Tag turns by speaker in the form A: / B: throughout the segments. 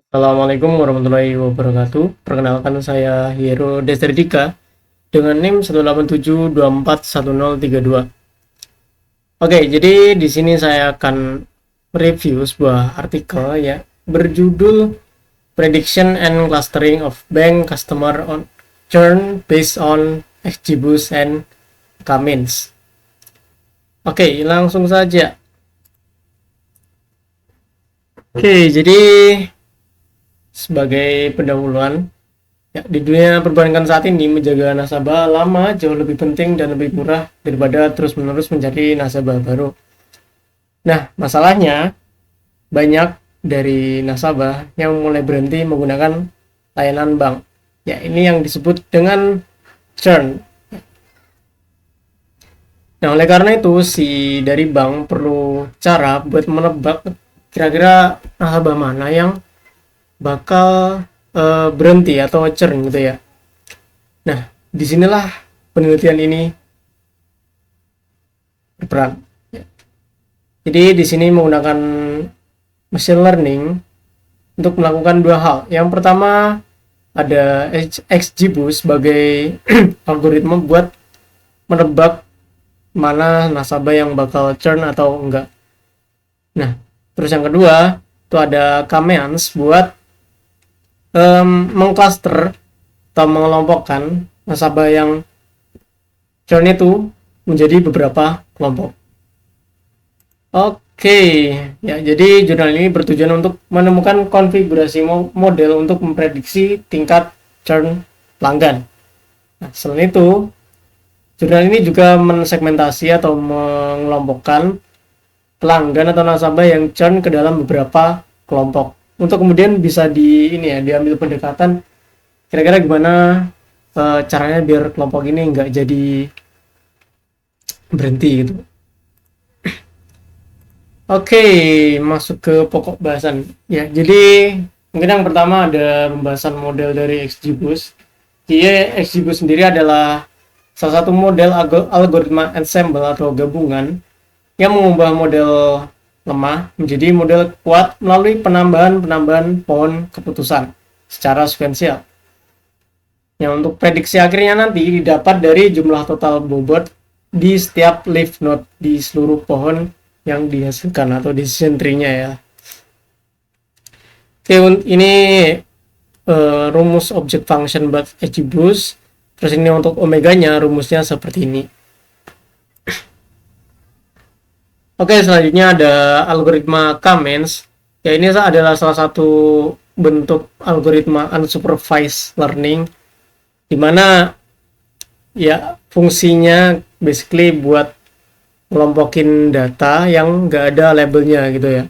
A: Assalamualaikum warahmatullahi wabarakatuh. Perkenalkan saya Hero Deserdika dengan NIM 187241032. Oke, jadi di sini saya akan review sebuah artikel ya berjudul Prediction and Clustering of Bank Customer on Churn Based on XGBoost and Cummins. Oke, langsung saja. Oke, jadi sebagai pendahuluan, ya, di dunia perbankan saat ini menjaga nasabah lama jauh lebih penting dan lebih murah daripada terus-menerus mencari nasabah baru. Nah, masalahnya banyak dari nasabah yang mulai berhenti menggunakan layanan bank. Ya, ini yang disebut dengan churn. Nah, oleh karena itu si dari bank perlu cara buat menebak kira-kira nasabah mana yang bakal berhenti atau churn gitu ya. Nah, disinilah penelitian ini berperan. Ya. Jadi di sini menggunakan machine learning untuk melakukan dua hal. Yang pertama ada XGBoost sebagai algoritma buat menebak mana nasabah yang bakal churn atau enggak. Nah, terus yang kedua itu ada Cummins buat mengcluster atau mengelompokkan nasabah yang churn itu menjadi beberapa kelompok. Oke, ya jadi jurnal ini bertujuan untuk menemukan konfigurasi model untuk memprediksi tingkat churn pelanggan. Nah, selain itu, jurnal ini juga mensegmentasi atau mengelompokkan pelanggan atau nasabah yang churn ke dalam beberapa kelompok. Untuk kemudian bisa diambil pendekatan kira-kira gimana caranya biar kelompok ini nggak jadi berhenti gitu. Oke, masuk ke pokok bahasan ya. Jadi mungkin yang pertama ada pembahasan model dari XGBoost. Jadi XGBoost sendiri adalah salah satu model algoritma ensemble atau gabungan yang mengubah model lemah menjadi model kuat melalui penambahan pohon keputusan secara sekuensial. Yang untuk prediksi akhirnya nanti didapat dari jumlah total bobot di setiap leaf node di seluruh pohon yang dihasilkan atau decision tree-nya ya. Oke, ini rumus object function buat XGBoost. Terus ini untuk omeganya rumusnya seperti ini. Oke, selanjutnya ada algoritma Cummins. Ya, ini adalah salah satu bentuk algoritma unsupervised learning di mana ya fungsinya basically buat ngelompokin data yang nggak ada labelnya gitu ya.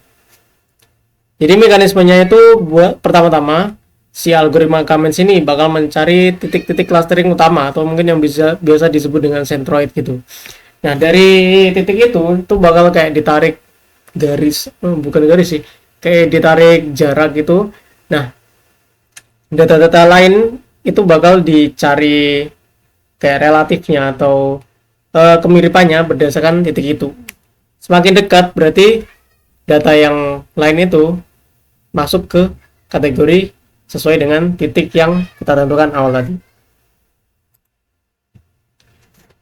A: Jadi mekanismenya itu buat pertama-tama si algoritma Cummins ini bakal mencari titik-titik clustering utama atau mungkin yang biasa disebut dengan centroid gitu. Nah, dari titik itu bakal kayak ditarik garis, bukan garis sih, kayak ditarik jarak gitu. Nah, data-data lain itu bakal dicari kayak relatifnya atau kemiripannya berdasarkan titik itu. Semakin dekat berarti data yang lain itu masuk ke kategori sesuai dengan titik yang kita tentukan awal tadi.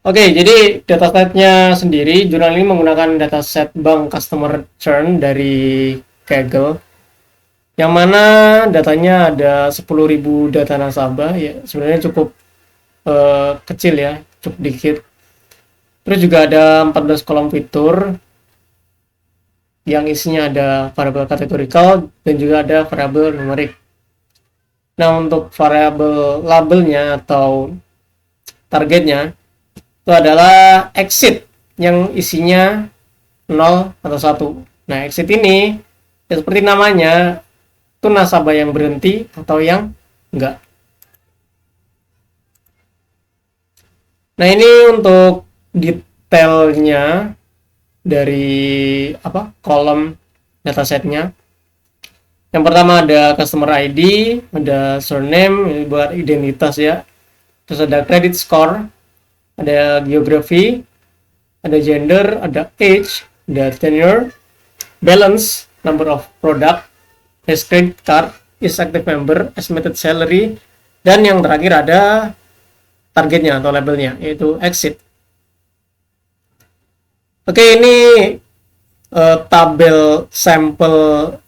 A: Oke, jadi datasetnya sendiri, jurnal ini menggunakan dataset bank customer churn dari Kaggle, yang mana datanya ada 10.000 data nasabah, ya sebenarnya cukup kecil ya, cukup dikit. Terus juga ada 14 kolom fitur, yang isinya ada variabel kategorikal dan juga ada variabel numerik. Nah, untuk variabel labelnya atau targetnya, itu adalah exit yang isinya 0 atau 1. Nah, exit ini ya seperti namanya itu nasabah yang berhenti atau yang enggak. Nah, ini untuk detailnya dari kolom datasetnya. Yang pertama ada customer ID, ada surname ini buat identitas ya. Terus ada credit score, ada geografi, ada gender, ada age, ada tenure, balance, number of product, credit card, is active member, estimated salary, dan yang terakhir ada targetnya atau labelnya, yaitu exit. Oke, ini tabel sampel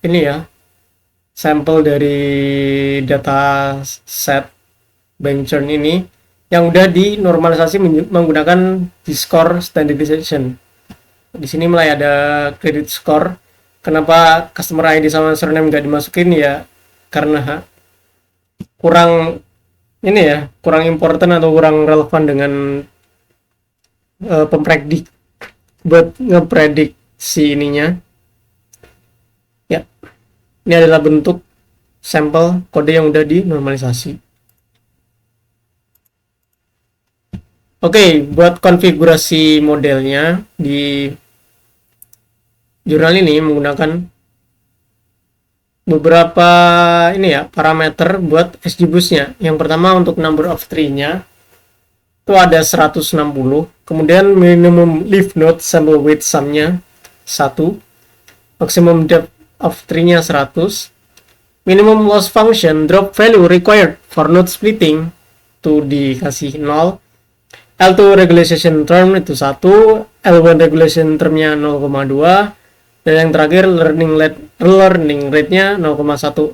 A: ini ya, sampel dari data set bank churn ini yang udah dinormalisasi menggunakan D-score standardization. Di sini mulai ada credit score. Kenapa customer ID sama surname nggak dimasukin ya? Karena kurang ini ya, kurang important atau kurang relevan dengan pempredik buat ngeprediksi ininya. Ya, ini adalah bentuk sampel kode yang udah dinormalisasi. Oke, buat konfigurasi modelnya di jurnal ini menggunakan beberapa ini ya, parameter buat XGBoost-nya. Yang pertama untuk number of tree-nya itu ada 160, kemudian minimum leaf node sample width sum-nya 1, maximum depth of tree-nya 100, minimum loss function drop value required for node splitting itu dikasih 0, L2 regulation term itu 1, L1 regulation termnya 0,2, dan yang terakhir learning rate-nya 0,1.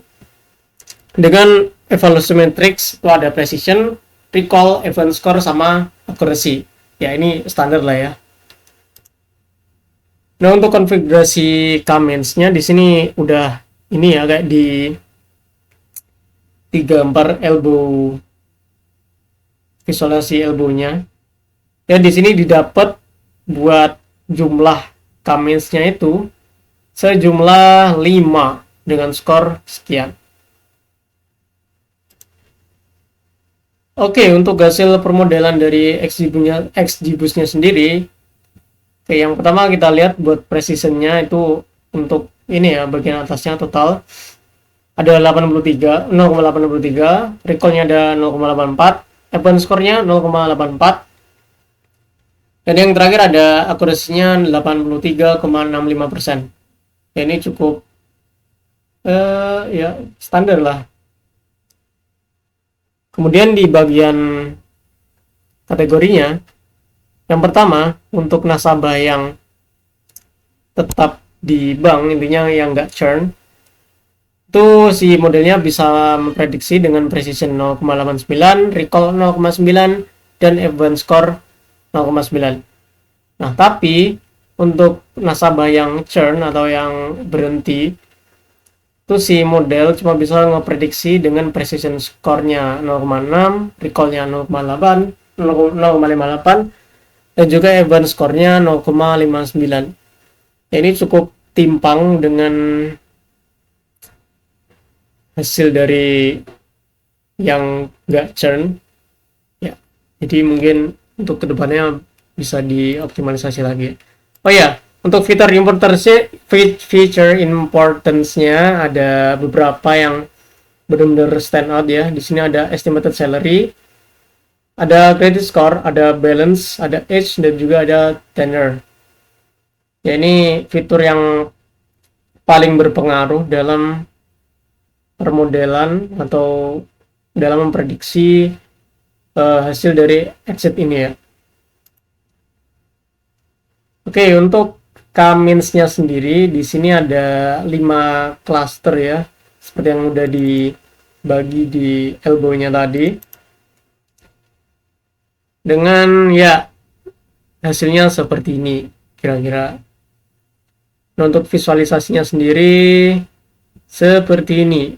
A: Dengan evaluation matrix itu ada precision, recall, event score, sama accuracy. Ya, ini standar lah ya. Nah, untuk konfigurasi comments-nya di sini udah ini ya, kayak di 3-4 elbow, visualisasi elbow-nya. Ya, di sini didapat buat jumlah comments-nya itu sejumlah 5 dengan skor sekian. Oke, untuk hasil permodelan dari XGBoost-nya sendiri, oke, yang pertama kita lihat buat precision-nya itu untuk ini ya, bagian atasnya total ada 0,83, recall-nya ada 0,84, event score-nya 0,84, dan yang terakhir ada akurasinya 83,65%. Ya, ini cukup ya standar lah. Kemudian di bagian kategorinya, yang pertama untuk nasabah yang tetap di bank, intinya yang nggak churn, itu si modelnya bisa memprediksi dengan precision 0,89, recall 0,9, dan event score 0,9. Nah, tapi untuk nasabah yang churn atau yang berhenti, itu si model cuma bisa ngeprediksi dengan precision score-nya 0,6, recall-nya 0,58, dan juga event score-nya 0,59. Ya, ini cukup timpang dengan hasil dari yang nggak churn. Ya, jadi mungkin untuk kedepannya bisa dioptimalisasi lagi. Oh ya, untuk feature importance-nya ada beberapa yang benar-benar stand out ya. Di sini ada estimated salary, ada credit score, ada balance, ada age, dan juga ada tenure. Ya, ini fitur yang paling berpengaruh dalam permodelan atau dalam memprediksi hasil dari exit ini ya. Oke, untuk comments-nya sendiri di sini ada 5 cluster ya, seperti yang udah dibagi di elbow-nya tadi. Dengan ya hasilnya seperti ini kira-kira. Nah, untuk visualisasinya sendiri seperti ini.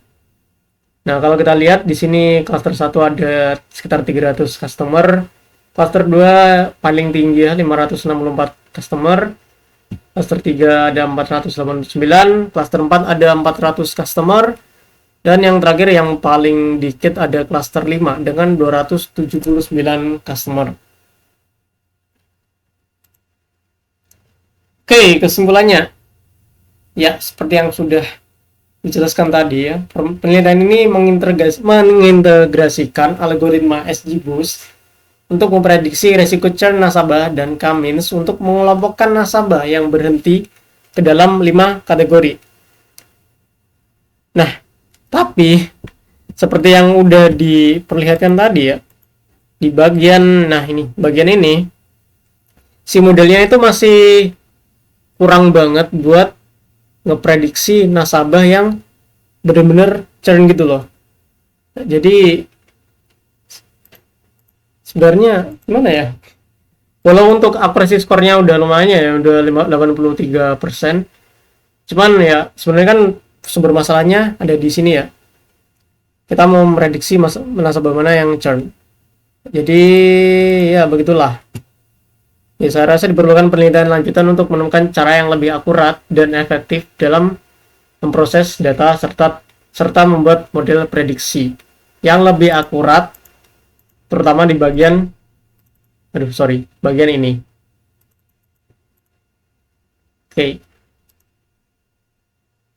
A: Nah, kalau kita lihat di sini cluster 1 ada sekitar 300 customer, cluster 2 paling tinggi ya 564 customer, cluster 3 ada 489, cluster 4 ada 400 customer, dan yang terakhir yang paling dikit ada cluster 5 dengan 279 customer. Oke, kesimpulannya ya seperti yang sudah dijelaskan tadi ya, penelitian ini mengintegrasikan algoritma XGBoost untuk memprediksi resiko churn nasabah dan comments untuk mengelompokkan nasabah yang berhenti ke dalam 5 kategori. Nah, Tapi seperti yang udah diperlihatkan tadi ya, di bagian bagian ini si modelnya itu masih kurang banget buat ngeprediksi nasabah yang bener-bener churn gitu loh. Jadi sebenarnya gimana ya, walau untuk akurasi skornya udah lumayan ya, udah 83%, cuman ya sebenarnya kan sumber masalahnya ada di sini ya, kita mau memprediksi nasabah mana yang churn. Jadi ya begitulah ya, saya rasa diperlukan penelitian lanjutan untuk menemukan cara yang lebih akurat dan efektif dalam memproses data serta membuat model prediksi yang lebih akurat, terutama di bagian bagian ini.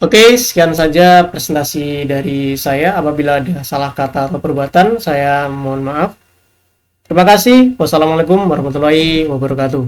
A: Oke, sekian saja presentasi dari saya. Apabila ada salah kata atau perbuatan, saya mohon maaf. Terima kasih. Wassalamualaikum warahmatullahi wabarakatuh.